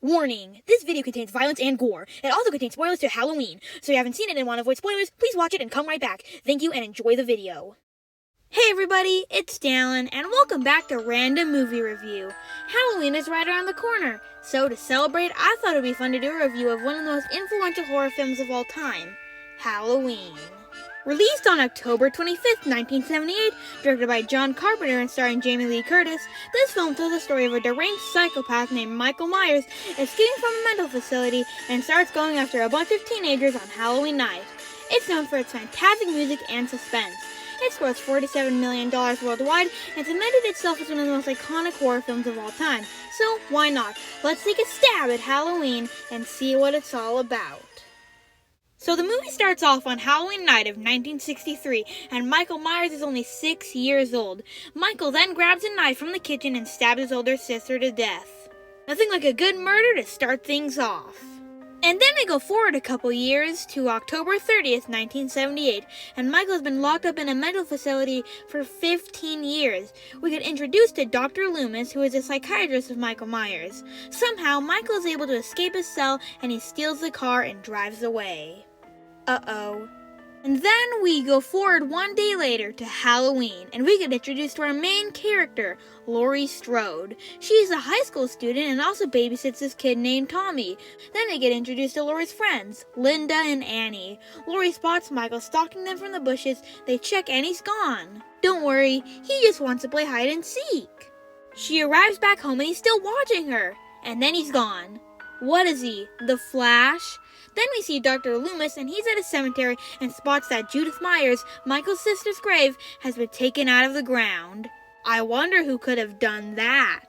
Warning! This video contains violence and gore. It also contains spoilers to Halloween. So if you haven't seen it and want to avoid spoilers, please watch it and come right back. Thank you and enjoy the video. Hey everybody, it's Dallin, and welcome back to Random Movie Review. Halloween is right around the corner, so to celebrate, I thought it would be fun to do a review of one of the most influential horror films of all time, Halloween. Released on October 25th, 1978, directed by John Carpenter and starring Jamie Lee Curtis, this film tells the story of a deranged psychopath named Michael Myers escaping from a mental facility and starts going after a bunch of teenagers on Halloween night. It's known for its fantastic music and suspense. It's worth $47 million worldwide and cemented itself as one of the most iconic horror films of all time. So why not? Let's take a stab at Halloween and see what it's all about. So the movie starts off on Halloween night of 1963, and Michael Myers is only 6 years old. Michael then grabs a knife from the kitchen and stabs his older sister to death. Nothing like a good murder to start things off. And then we go forward a couple years to October 30th, 1978, and Michael has been locked up in a mental facility for 15 years. We get introduced to Dr. Loomis, who is a psychiatrist of Michael Myers. Somehow, Michael is able to escape his cell, and he steals the car and drives away. Uh-oh. And then we go forward one day later to Halloween, and we get introduced to our main character, Laurie Strode. She's a high school student and also babysits this kid named Tommy. Then we get introduced to Laurie's friends, Linda and Annie. Laurie spots Michael stalking them from the bushes. They check and he's gone. Don't worry, he just wants to play hide and seek. She arrives back home and he's still watching her. And then he's gone. What is he, the Flash? Then we see Dr. Loomis, and he's at a cemetery and spots that Judith Myers, Michael's sister's grave, has been taken out of the ground. I wonder who could have done that.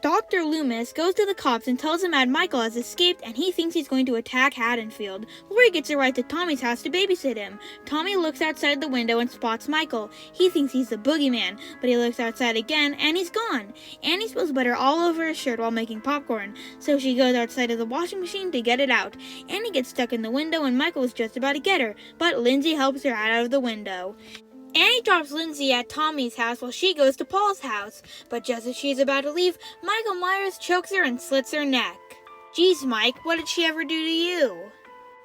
Dr. Loomis goes to the cops and tells them that Michael has escaped and he thinks he's going to attack Haddonfield. Laurie gets a ride to Tommy's house to babysit him. Tommy looks outside the window and spots Michael. He thinks he's the boogeyman, but he looks outside again and he's gone. Annie spills butter all over her shirt while making popcorn, so she goes outside of the washing machine to get it out. Annie gets stuck in the window and Michael is just about to get her, but Lindsay helps her out of the window. Annie drops Lindsay at Tommy's house while she goes to Paul's house, but just as she's about to leave, Michael Myers chokes her and slits her neck. Geez, Mike, what did she ever do to you?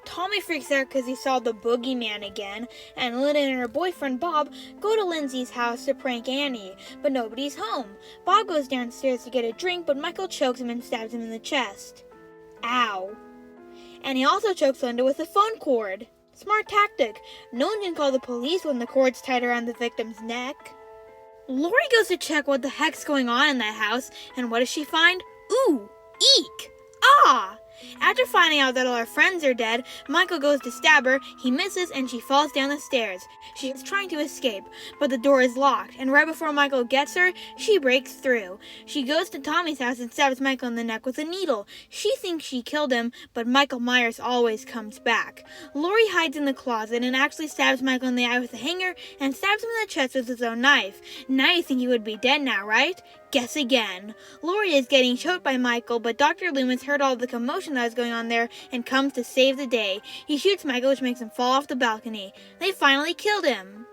Tommy freaks out because he saw the boogeyman again, and Linda and her boyfriend Bob go to Lindsay's house to prank Annie, but nobody's home. Bob goes downstairs to get a drink, but Michael chokes him and stabs him in the chest. Ow. And he also chokes Linda with a phone cord. Smart tactic. No one can call the police when the cord's tied around the victim's neck. Laurie goes to check what the heck's going on in that house, and what does she find? Ooh! Eek! Ah! After finding out that all her friends are dead, Michael goes to stab her, he misses, and she falls down the stairs. She is trying to escape, but the door is locked, and right before Michael gets her, she breaks through. She goes to Tommy's house and stabs Michael in the neck with a needle. She thinks she killed him, but Michael Myers always comes back. Laurie hides in the closet and actually stabs Michael in the eye with a hanger and stabs him in the chest with his own knife. Now you think he would be dead now, right? Guess again. Laurie is getting choked by Michael, but Dr. Loomis heard all the commotion that was going on there and comes to save the day. He shoots Michael, which makes him fall off the balcony. They finally killed him.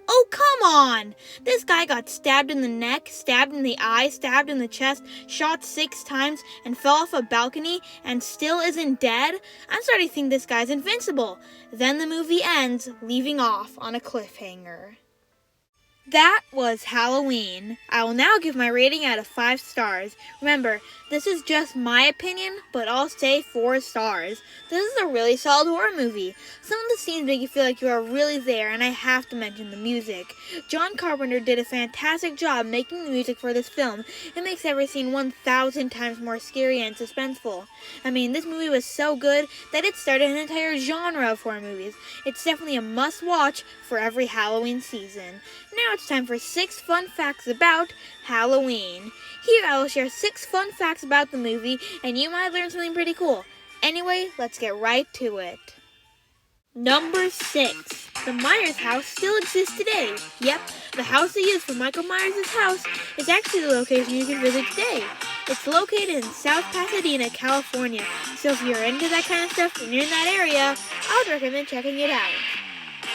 Oh, come on! This guy got stabbed in the neck, stabbed in the eye, stabbed in the chest, shot 6 times, and fell off a balcony, and still isn't dead? I'm starting to think this guy's invincible. Then the movie ends, leaving off on a cliffhanger. That was Halloween. I will now give my rating out of 5 stars. Remember, this is just my opinion, but I'll say 4 stars. This is a really solid horror movie. Some of the scenes make you feel like you are really there, and I have to mention the music. John Carpenter did a fantastic job making the music for this film. It makes every scene 1,000 times more scary and suspenseful. I mean, this movie was so good that it started an entire genre of horror movies. It's definitely a must-watch for every Halloween season. Now it's time for 6 fun facts about Halloween. Here I will share 6 fun facts about the movie, and you might learn something pretty cool. Anyway, let's get right to it. Number 6. The Myers house still exists today. Yep, the house they used for Michael Myers' house is actually the location you can visit today. It's located in South Pasadena, California, so if you're into that kind of stuff and you're in that area, I would recommend checking it out.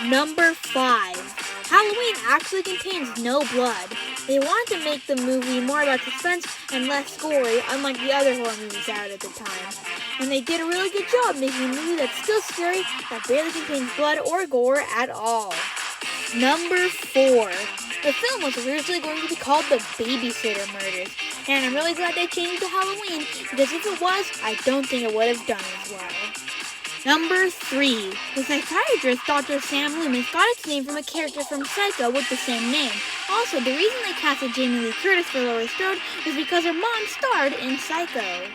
Number 5. Halloween actually contains no blood. They wanted to make the movie more about suspense, and less gory, unlike the other horror movies out at the time. And they did a really good job making a movie that's still scary, that barely contains blood or gore at all. Number 4. The film was originally going to be called The Babysitter Murders, and I'm really glad they changed it to Halloween, because if it was, I don't think it would have done as well. Number 3. The psychiatrist Dr. Sam Loomis got its name from a character from Psycho with the same name. Also, the reason they casted Jamie Lee Curtis for Laurie Strode was because her mom starred in Psycho.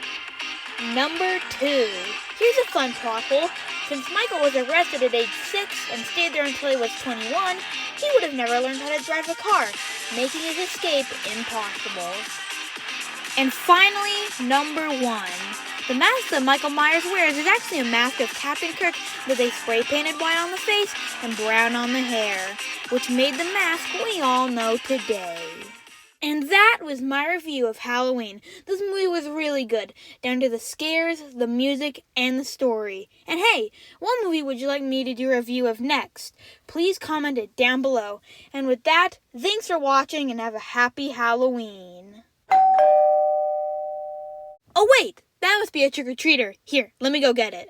Number 2. Here's a fun plot hole. Since Michael was arrested at age 6 and stayed there until he was 21, he would have never learned how to drive a car, making his escape impossible. And finally, number 1. The mask that Michael Myers wears is actually a mask of Captain Kirk that they spray painted white on the face and brown on the hair, which made the mask we all know today. And that was my review of Halloween. This movie was really good, down to the scares, the music, and the story. And hey, what movie would you like me to do a review of next? Please comment it down below. And with that, thanks for watching and have a happy Halloween. Oh wait, that must be a trick-or-treater. Here, let me go get it.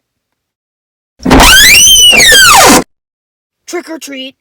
Trick or treat.